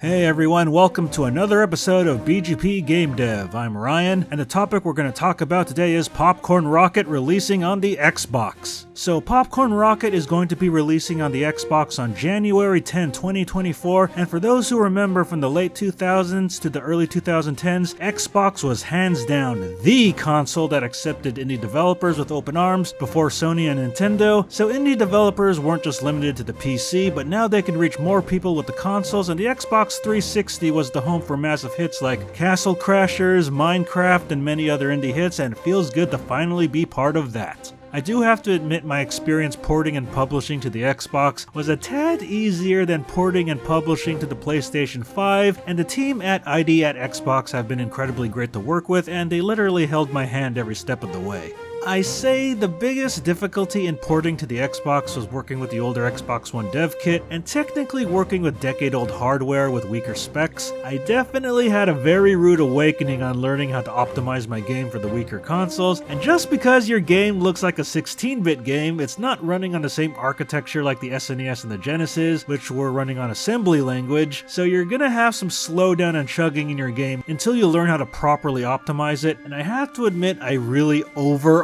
Hey everyone, welcome to another episode of BGP Game Dev. I'm Ryan, and the topic we're going to talk about today is Popcorn Rocket releasing on the Xbox. So Popcorn Rocket is going to be releasing on the Xbox on January 10, 2024, and for those who remember from the late 2000s to the early 2010s, Xbox was hands down the console that accepted indie developers with open arms before Sony and Nintendo, so indie developers weren't just limited to the PC, but now they can reach more people with the consoles, and the Xbox 360 was the home for massive hits like Castle Crashers, Minecraft, and many other indie hits, and it feels good to finally be part of that. I do have to admit my experience porting and publishing to the Xbox was a tad easier than porting and publishing to the PlayStation 5, and the team at ID at Xbox have been incredibly great to work with, and they literally held my hand every step of the way. I say the biggest difficulty in porting to the Xbox was working with the older Xbox One dev kit, and technically working with decade-old hardware with weaker specs. I definitely had a very rude awakening on learning how to optimize my game for the weaker consoles, and just because your game looks like a 16-bit game, it's not running on the same architecture like the SNES and the Genesis, which were running on assembly language, so you're gonna have some slowdown and chugging in your game until you learn how to properly optimize it, and I have to admit I really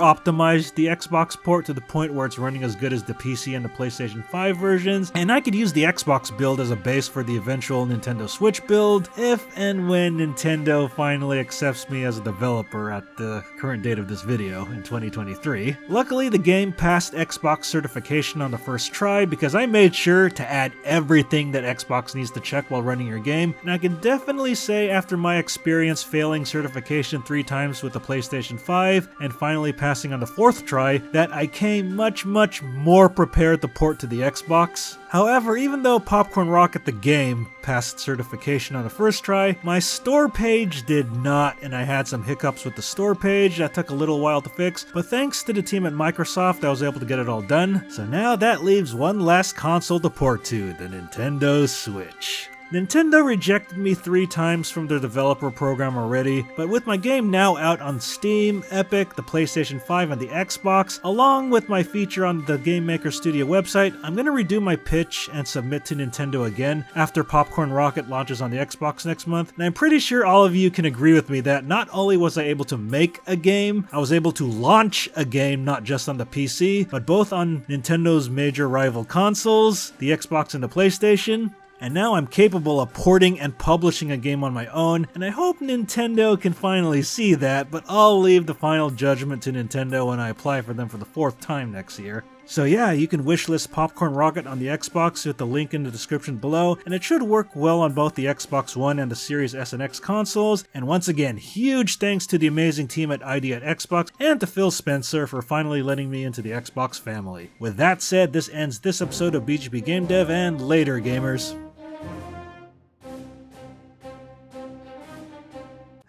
optimized the Xbox port to the point where it's running as good as the PC and the PlayStation 5 versions, and I could use the Xbox build as a base for the eventual Nintendo Switch build if and when Nintendo finally accepts me as a developer at the current date of this video in 2023. Luckily, the game passed Xbox certification on the first try because I made sure to add everything that Xbox needs to check while running your game, and I can definitely say after my experience failing certification 3 times with the PlayStation 5 and finally passing on the 4th try that I came much more prepared to port to the Xbox. However, even though Popcorn Rocket the game passed certification on the first try, my store page did not, and I had some hiccups with the store page that took a little while to fix, but thanks to the team at Microsoft I was able to get it all done. So now that leaves one last console to port to, the Nintendo Switch. Nintendo rejected me 3 times from their developer program already, but with my game now out on Steam, Epic, the PlayStation 5, and the Xbox, along with my feature on the Game Maker Studio website, I'm gonna redo my pitch and submit to Nintendo again after Popcorn Rocket launches on the Xbox next month, and I'm pretty sure all of you can agree with me that not only was I able to make a game, I was able to launch a game not just on the PC, but both on Nintendo's major rival consoles, the Xbox and the PlayStation. And now I'm capable of porting and publishing a game on my own, and I hope Nintendo can finally see that, but I'll leave the final judgment to Nintendo when I apply for them for the 4th time next year. So yeah, you can wishlist Popcorn Rocket on the Xbox with the link in the description below, and it should work well on both the Xbox One and the Series S and X consoles. And once again, huge thanks to the amazing team at ID at Xbox and to Phil Spencer for finally letting me into the Xbox family. With that said, this ends this episode of BGP Game Dev, and later gamers.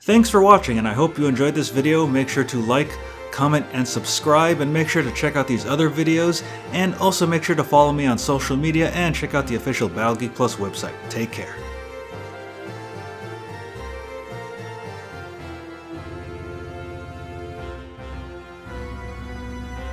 Thanks for watching, and I hope you enjoyed this video. Make sure to like, comment, and subscribe, and make sure to check out these other videos, and also make sure to follow me on social media and check out the official BattleGeek Plus website. Take care.